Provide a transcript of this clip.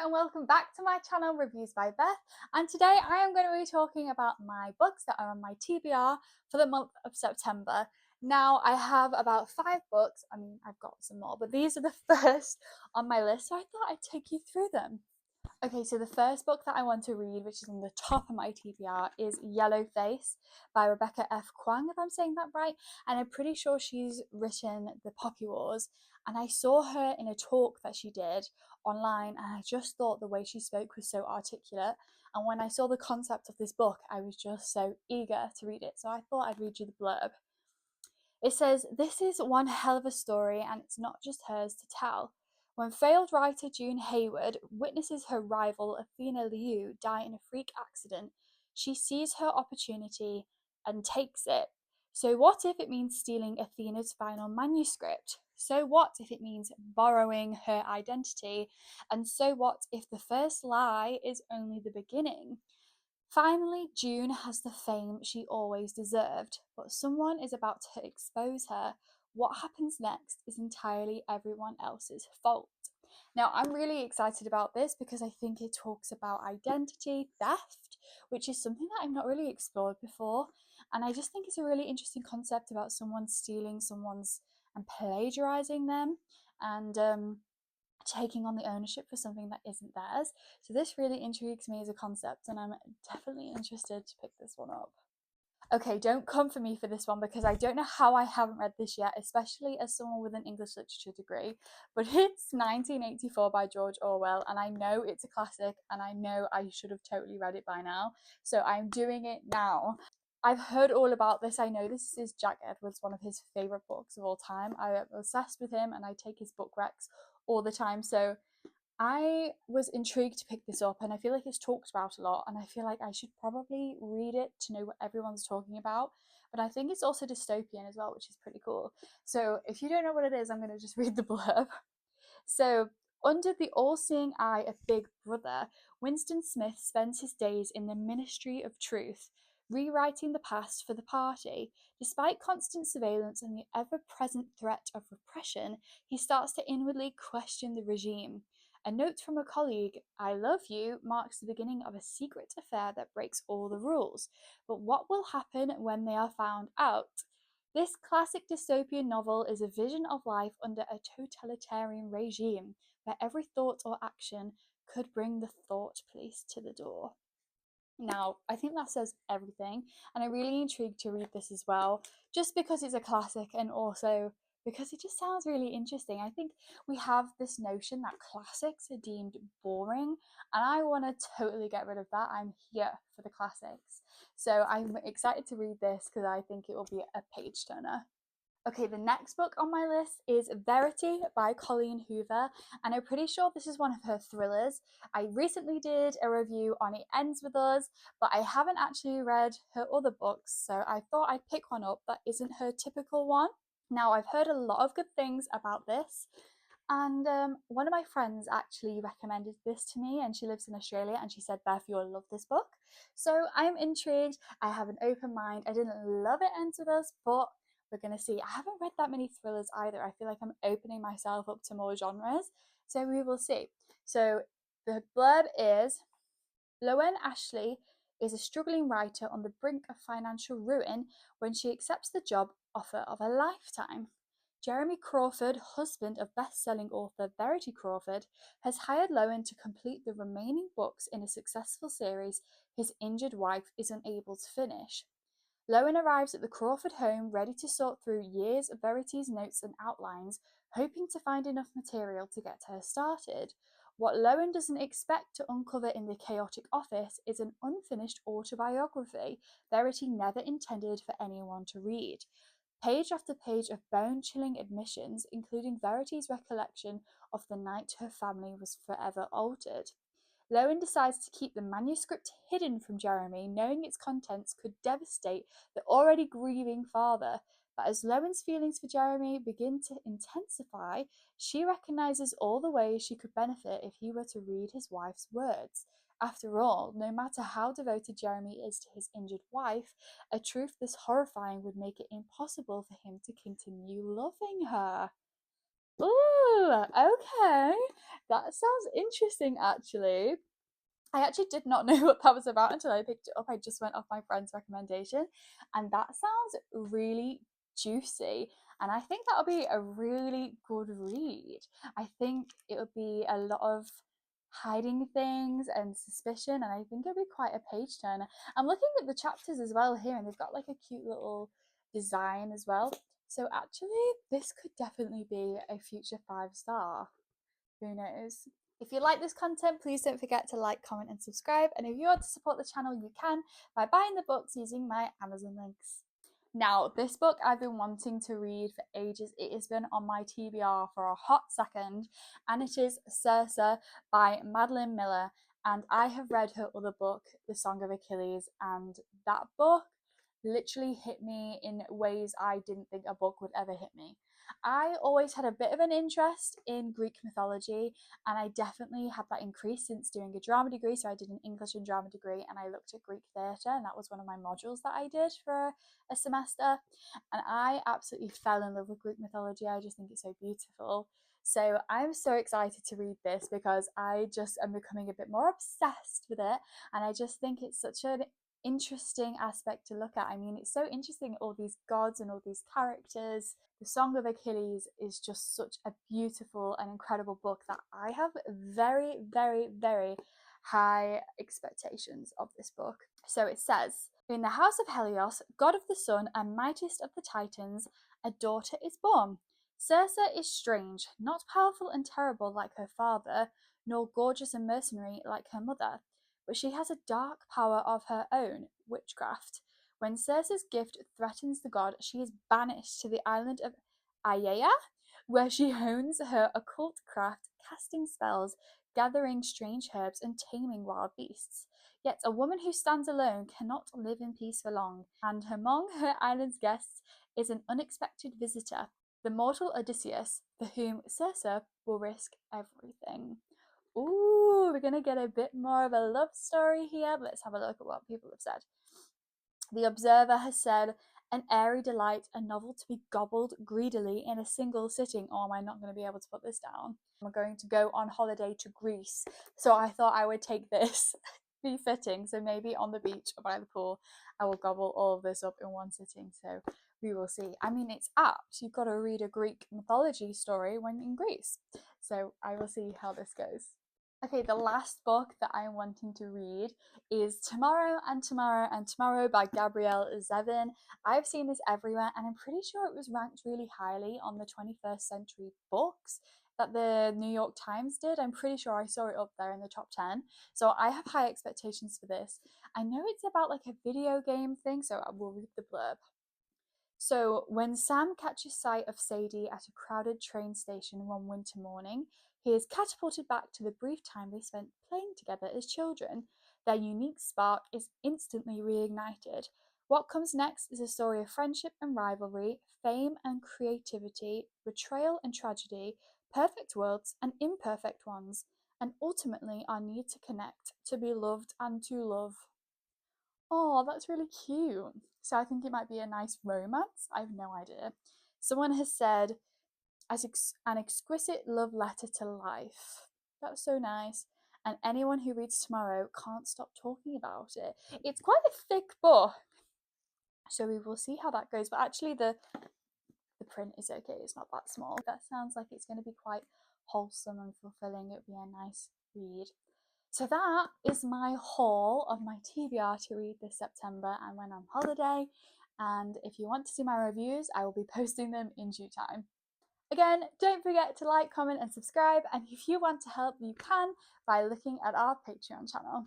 and welcome back to my channel Reviews by Beth, and today I am going to be talking about my books that are on my TBR for the month of September. Now I have about 5 books. I've got some more, but these are the first on my list, so I thought I'd take you through them. Okay, so the first book that I want to read, which is on the top of my TBR, is Yellow Face by Rebecca F. Kuang, if I'm saying that right. And I'm pretty sure she's written The Poppy Wars. And I saw her in a talk that she did online, and I just thought the way she spoke was so articulate. And when I saw the concept of this book, I was just so eager to read it. So I thought I'd read you the blurb. It says, "This is one hell of a story, and it's not just hers to tell. When failed writer June Hayward witnesses her rival Athena Liu die in a freak accident, she sees her opportunity and takes it. So what if it means stealing Athena's final manuscript? So what if it means borrowing her identity? And so what if the first lie is only the beginning? Finally, June has the fame she always deserved, but someone is about to expose her. What happens next is entirely everyone else's fault." Now, I'm really excited about this because I think it talks about identity theft, which is something that I've not really explored before. And I just think it's a really interesting concept about someone stealing someone's and plagiarizing them. And taking on the ownership for something that isn't theirs. So this really intrigues me as a concept, and I'm definitely interested to pick this one up. Okay, don't come for me for this one because I don't know how I haven't read this yet, especially as someone with an English literature degree. But it's 1984 by George Orwell, and I know it's a classic, and I know I should have totally read it by now. So I'm doing it now. I've heard all about this. I know this is Jack Edwards, one of his favourite books of all time. I'm obsessed with him, and I take his book recs all the time. So I was intrigued to pick this up, and I feel like it's talked about a lot, and I feel like I should probably read it to know what everyone's talking about. But I think it's also dystopian as well, which is pretty cool. So if you don't know what it is, I'm going to just read the blurb. So, under the all seeing eye of Big Brother, Winston Smith spends his days in the Ministry of Truth, rewriting the past for the party. Despite constant surveillance and the ever present threat of repression, he starts to inwardly question the regime. A note from a colleague, "I love you," marks the beginning of a secret affair that breaks all the rules. But what will happen when they are found out? This classic dystopian novel is a vision of life under a totalitarian regime where every thought or action could bring the thought police to the door. Now, I think that says everything, and I'm really intrigued to read this as well, just because it's a classic and also because it just sounds really interesting. I think we have this notion that classics are deemed boring, and I want to totally get rid of that. I'm here for the classics. So I'm excited to read this because I think it will be a page turner. Okay, the next book on my list is Verity by Colleen Hoover, and I'm pretty sure this is one of her thrillers. I recently did a review on It Ends With Us, but I haven't actually read her other books, so I thought I'd pick one up that isn't her typical one. Now, I've heard a lot of good things about this, and one of my friends actually recommended this to me, and she lives in Australia, and she said, "Beth, you'll love this book." So I'm intrigued. I have an open mind. I didn't love It Ends With Us, but we're going to see. I haven't read that many thrillers either. I feel like I'm opening myself up to more genres. So we will see. So the blurb is, "Lowen Ashley is a struggling writer on the brink of financial ruin when she accepts the job offer of a lifetime. Jeremy Crawford, husband of best-selling author Verity Crawford, has hired Lowen to complete the remaining books in a successful series his injured wife is unable to finish. Lowen arrives at the Crawford home ready to sort through years of Verity's notes and outlines, hoping to find enough material to get her started. What Lowen doesn't expect to uncover in the chaotic office is an unfinished autobiography Verity never intended for anyone to read. Page after page of bone-chilling admissions, including Verity's recollection of the night her family was forever altered. Lowen decides to keep the manuscript hidden from Jeremy, knowing its contents could devastate the already grieving father. But as Lowen's feelings for Jeremy begin to intensify, she recognizes all the ways she could benefit if he were to read his wife's words. After all, no matter how devoted Jeremy is to his injured wife, a truth this horrifying would make it impossible for him to continue loving her. Ooh, okay. That sounds interesting actually. I actually did not know what that was about until I picked it up. I just went off my friend's recommendation, and that sounds really juicy. And I think that'll be a really good read. I think it would be a lot of hiding things and suspicion, and I think it'll be quite a page turner. I'm looking at the chapters as well here, and they've got like a cute little design as well. So actually, this could definitely be a future 5-star. Who knows? If you like this content, please don't forget to like, comment, and subscribe. And if you want to support the channel, you can by buying the books using my Amazon links. Now, this book I've been wanting to read for ages. It has been on my TBR for a hot second, and it is Circe by Madeline Miller. And I have read her other book, The Song of Achilles, and that book literally hit me in ways I didn't think a book would ever hit me. I always had a bit of an interest in Greek mythology, and I definitely had that increase since doing a drama degree. So I did an English and drama degree, and I looked at Greek theatre, and that was one of my modules that I did for a semester. And I absolutely fell in love with Greek mythology. I just think it's so beautiful. So I'm so excited to read this because I just am becoming a bit more obsessed with it, and I just think it's such an interesting aspect to look at. I mean, it's so interesting, all these gods and all these characters. The Song of Achilles is just such a beautiful and incredible book that I have very, very, very high expectations of this book. So it says, in the house of Helios, god of the sun and mightiest of the Titans, a daughter is born. Circe is strange, not powerful and terrible like her father, nor gorgeous and mercenary like her mother, but she has a dark power of her own, witchcraft. When Circe's gift threatens the god, she is banished to the island of Aiaia, where she hones her occult craft, casting spells, gathering strange herbs, and taming wild beasts. Yet a woman who stands alone cannot live in peace for long, and among her island's guests is an unexpected visitor, the mortal Odysseus, for whom Circe will risk everything. Ooh, we're gonna get a bit more of a love story here. Let's have a look at what people have said. The Observer has said, an airy delight, a novel to be gobbled greedily in a single sitting. Oh, am I not going to be able to put this down? I'm going to go on holiday to Greece, so I thought I would take this. Be fitting. So maybe on the beach or by the pool, I will gobble all of this up in one sitting. So we will see. I mean, it's apt. You've got to read a Greek mythology story when in Greece. So I will see how this goes. Okay, the last book that I'm wanting to read is Tomorrow and Tomorrow and Tomorrow by Gabrielle Zevin. I've seen this everywhere, and I'm pretty sure it was ranked really highly on the 21st Century Books that the New York Times did. I'm pretty sure I saw it up there in the top 10. So I have high expectations for this. I know it's about like a video game thing, so I will read the blurb. So, when Sam catches sight of Sadie at a crowded train station one winter morning, he is catapulted back to the brief time they spent playing together as children. Their unique spark is instantly reignited. What comes next is a story of friendship and rivalry, fame and creativity, betrayal and tragedy, perfect worlds and imperfect ones, and ultimately our need to connect, to be loved, and to love. Oh, that's really cute. So I think it might be a nice romance. I have no idea. Someone has said, as an exquisite love letter to life. That's so nice. And anyone who reads Tomorrow can't stop talking about it. It's quite a thick book, so we will see how that goes. But actually, the print is okay. It's not that small. That sounds like it's going to be quite wholesome and fulfilling. It would be a nice read. So that is my haul of my TBR to read this September and when on holiday. And if you want to see my reviews, I will be posting them in due time. Again, don't forget to like, comment, and subscribe. And if you want to help, you can by looking at our Patreon channel.